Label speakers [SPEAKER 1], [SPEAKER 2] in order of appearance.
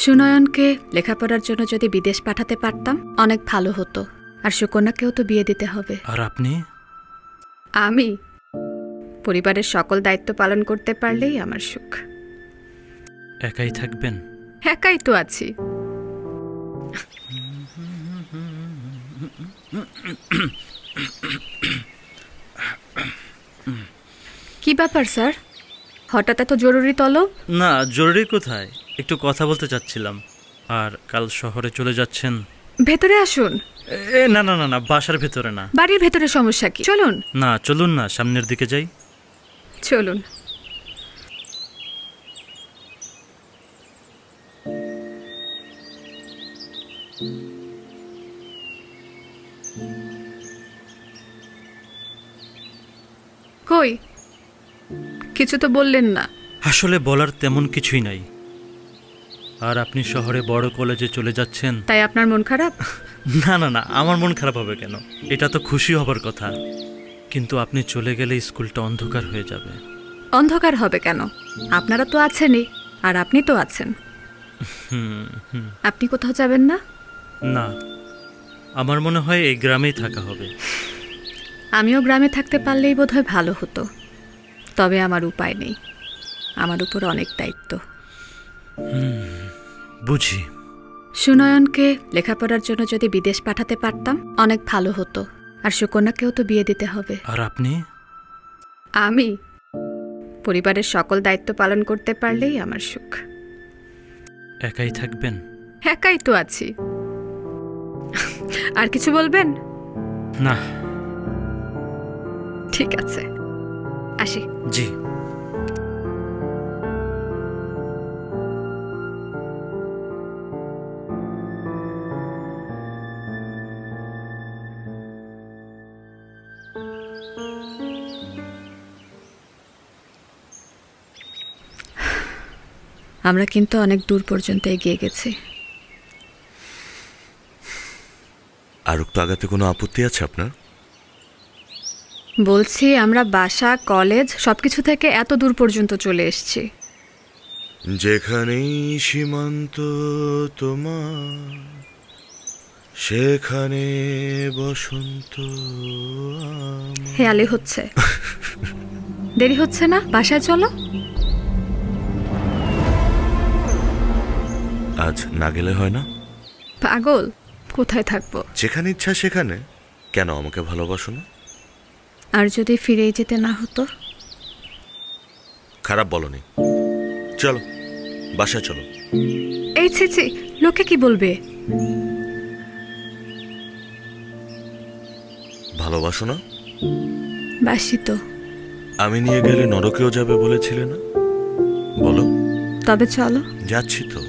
[SPEAKER 1] সুনয়নকে লেখাপড়ার জন্য যদি বিদেশ পাঠাতে পারতাম অনেক ভালো হতো। আর সুকন্যাকেও তো বিয়ে দিতে হবে।
[SPEAKER 2] আর আপনি?
[SPEAKER 1] আমি পরিবারের সকল দায়িত্ব পালন করতে পারলেই আমার সুখ।
[SPEAKER 2] একাই থাকবেন?
[SPEAKER 1] একাই তো আছি। কি ব্যাপার স্যার, হঠাৎ এত জরুরি তলব?
[SPEAKER 2] না, জরুরি কোথায়, একটু কথা বলতে চাচ্ছিলাম। আর কাল শহরে চলে যাচ্ছেন?
[SPEAKER 1] ভেতরে আসুন।
[SPEAKER 2] না না না না, বাসার ভেতরে না।
[SPEAKER 1] বাড়ির ভেতরে সমস্যা কি? চলুন।
[SPEAKER 2] না চলুন না, সামনের দিকে যাই।
[SPEAKER 1] চলুন। কই, কিছু তো বললেন না।
[SPEAKER 2] আসলে বলার তেমন কিছুই নাই। আর আপনি শহরে বড় কলেজে চলে যাচ্ছেন,
[SPEAKER 1] তাই আপনার মন খারাপ?
[SPEAKER 2] না না না, আমার মন খারাপ হবে কেন, এটা তো খুশি হবার কথা। কিন্তু আপনি চলে গেলে স্কুলটা অন্ধকার হয়ে যাবে।
[SPEAKER 1] অন্ধকার হবে কেন? আপনারা তো আছেনই, আর আপনি তো আছেন। আপনি কোথাও যাবেন না?
[SPEAKER 2] না, আমার মনে হয় এই গ্রামেই থাকা হবে।
[SPEAKER 1] আমিও গ্রামে থাকতে পারলেই বোধহয় ভালো হতো, তবে আমার উপায় নেই। আমার উপর অনেক দায়িত্ব।
[SPEAKER 2] বুঝি।
[SPEAKER 1] সুনয়নকে লেখাপড়ার জন্য যদি বিদেশ পাঠাতে পারতাম অনেক ভালো হতো। আর সুকন্যাকেও তো বিয়ে দিতে হবে।
[SPEAKER 2] আর আপনি?
[SPEAKER 1] আমি পরিবারের সকল দায়িত্ব পালন করতে পারলেই আমার সুখ।
[SPEAKER 2] একাই থাকবেন?
[SPEAKER 1] একাই তো আছি। আর কিছু বলবেন?
[SPEAKER 2] না।
[SPEAKER 1] ঠিক আছে, আসি।
[SPEAKER 2] জি।
[SPEAKER 1] আমরা কিন্তু অনেক দূর পর্যন্ত এগিয়ে গেছি।
[SPEAKER 3] আর একটু আগাতে কোনো আপত্তি আছে আপনার?
[SPEAKER 1] বলছি, আমরা বাসা, কলেজ সবকিছু থেকে এত দূর পর্যন্ত চলে এসেছি।
[SPEAKER 3] যেখানেই সীমান্ত তোমার, সেখানে বসন্ত।
[SPEAKER 1] হেয়ালি হচ্ছে। দেরি হচ্ছে না? বাসায় চলো।
[SPEAKER 3] আজ না গেলে হয় না?
[SPEAKER 1] পাগল, কোথায় থাকবো?
[SPEAKER 3] যেখানে ইচ্ছা সেখানে। কেন আমাকে ভালোবাসো না?
[SPEAKER 1] আর যদি ফিরে যেতে না হতো?
[SPEAKER 3] খারাপ বলনি। চলো বাসায় চলো।
[SPEAKER 1] এই ছি, লোকে কি বলবে?
[SPEAKER 3] ভালোবাসো না?
[SPEAKER 1] বাসি তো।
[SPEAKER 3] আমি নিয়ে গেলে নরকেও যাবে বলেছিলে না? বলো।
[SPEAKER 1] তবে চলো।
[SPEAKER 3] যাচ্ছি তো।